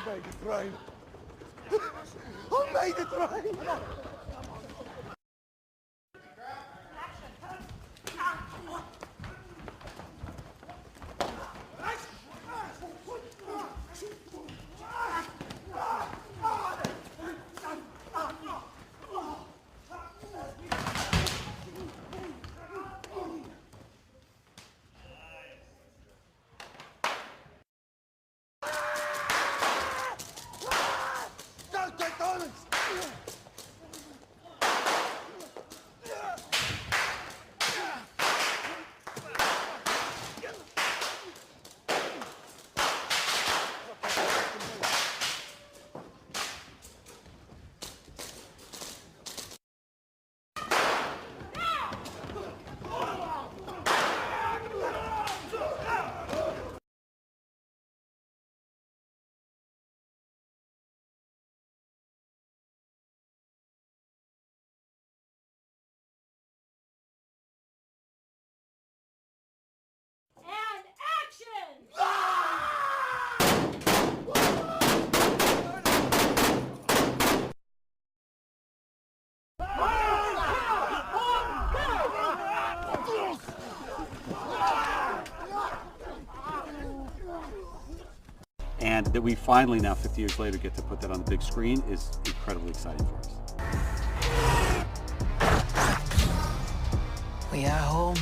made it rain. I made it rain. And that we finally now, 50 years later, get to put that on the big screen is incredibly exciting for us. We are home.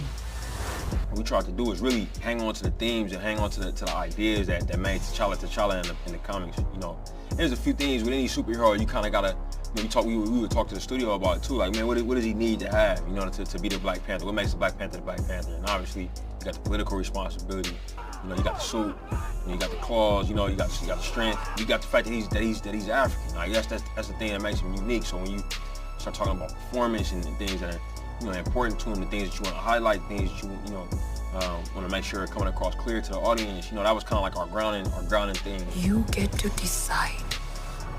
What we tried to do is really hang on to the themes and hang on to the ideas that made T'Challa in the comics. You know, there's a few things with any superhero you kind of gotta. You know, we would talk to the studio about it too. Like, man, what does he need to have? You know, to be the Black Panther? What makes the Black Panther the Black Panther? And obviously, you got the political responsibility. You know, you got the suit. You got the claws. You know, you got the strength. You got the fact that he's African. Like that's the thing that makes him unique. So when you start talking about performance and things that are important to him, the things that you want to highlight, things that you want to make sure are coming across clear to the audience. You know, that was kind of like our grounding thing. You get to decide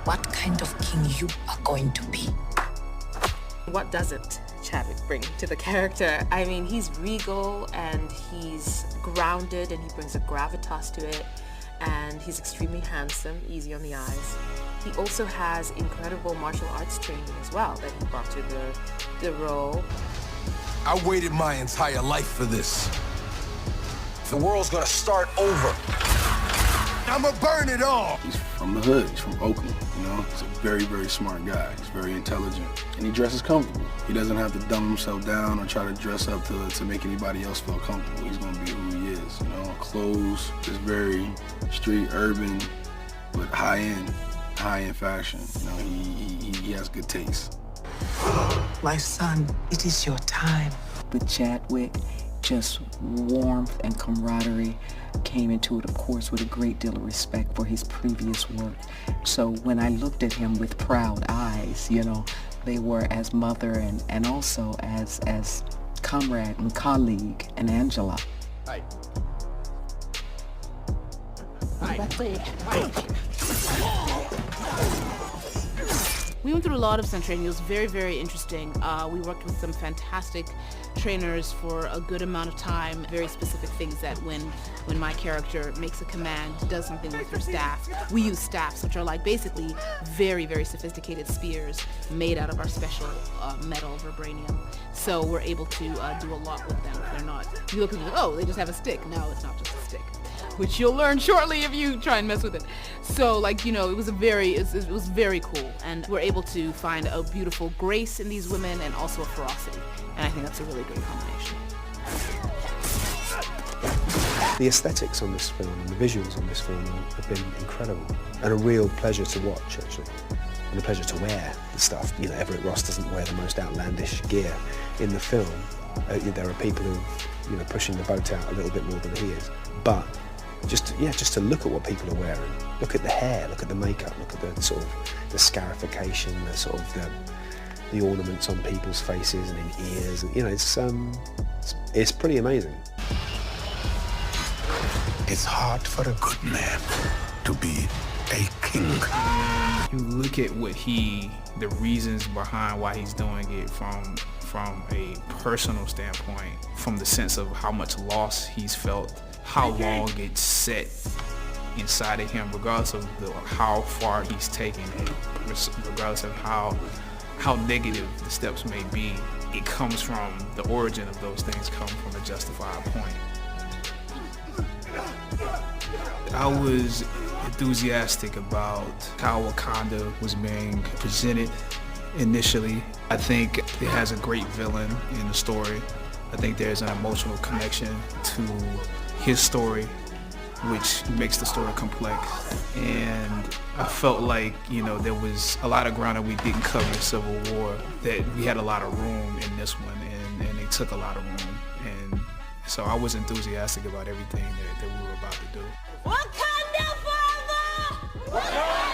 what kind of king you are going to be. What doesn't Chadwick bring to the character? I mean, he's regal and he's grounded and he brings a gravitas to it, and he's extremely handsome, easy on the eyes. He also has incredible martial arts training as well that he brought to the role. I waited my entire life for this. The world's gonna start over. I'ma burn it all. He's from the hood, he's from Oakland, you know? He's a very, very smart guy. He's very intelligent, and he dresses comfortable. He doesn't have to dumb himself down or try to dress up to make anybody else feel comfortable. He's gonna be who he is, you know? Clothes is very street, urban, but high-end fashion. You know, he has good taste. My son, it is your time. With Chadwick, just warmth and camaraderie came into it, of course, with a great deal of respect for his previous work. So when I looked at him with proud eyes, you know, they were as mother and also as comrade and colleague and Angela. Hey. We went through a lot of Sun training. It was very, very interesting. We worked with some fantastic trainers for a good amount of time. Very specific things that when my character makes a command, does something with her staff, we use staffs, which are like basically very, very sophisticated spears made out of our special metal vibranium. So we're able to do a lot with them. They're not, you look at them, oh, they just have a stick. No, it's not just a stick, which you'll learn shortly if you try and mess with it. So, like, you know, it was very cool, and we're able to find a beautiful grace in these women and also a ferocity, and I think that's a really great combination. The aesthetics on this film and the visuals on this film have been incredible, and a real pleasure to watch, actually, and a pleasure to wear the stuff. You know, Everett Ross doesn't wear the most outlandish gear in the film. There are people who, you know, pushing the boat out a little bit more than he is, but just to look at what people are wearing, look at the hair, look at the makeup, look at the sort of the scarification, the sort of the ornaments on people's faces and in ears, and you know, it's pretty amazing. It's hard for a good man to be a king. You look at the reasons behind why he's doing it from a personal standpoint, from the sense of how much loss he's felt, how long it set inside of him, regardless of how far he's taking it, regardless of how negative the steps may be. It comes from the origin of those things come from a justified point. I was enthusiastic about how Wakanda was being presented initially. I think it has a great villain in the story. I think there's an emotional connection to his story, which makes the story complex. And I felt like, there was a lot of ground that we didn't cover in Civil War, that we had a lot of room in this one, and they took a lot of room. And so I was enthusiastic about everything that we were about to do. Wakanda forever!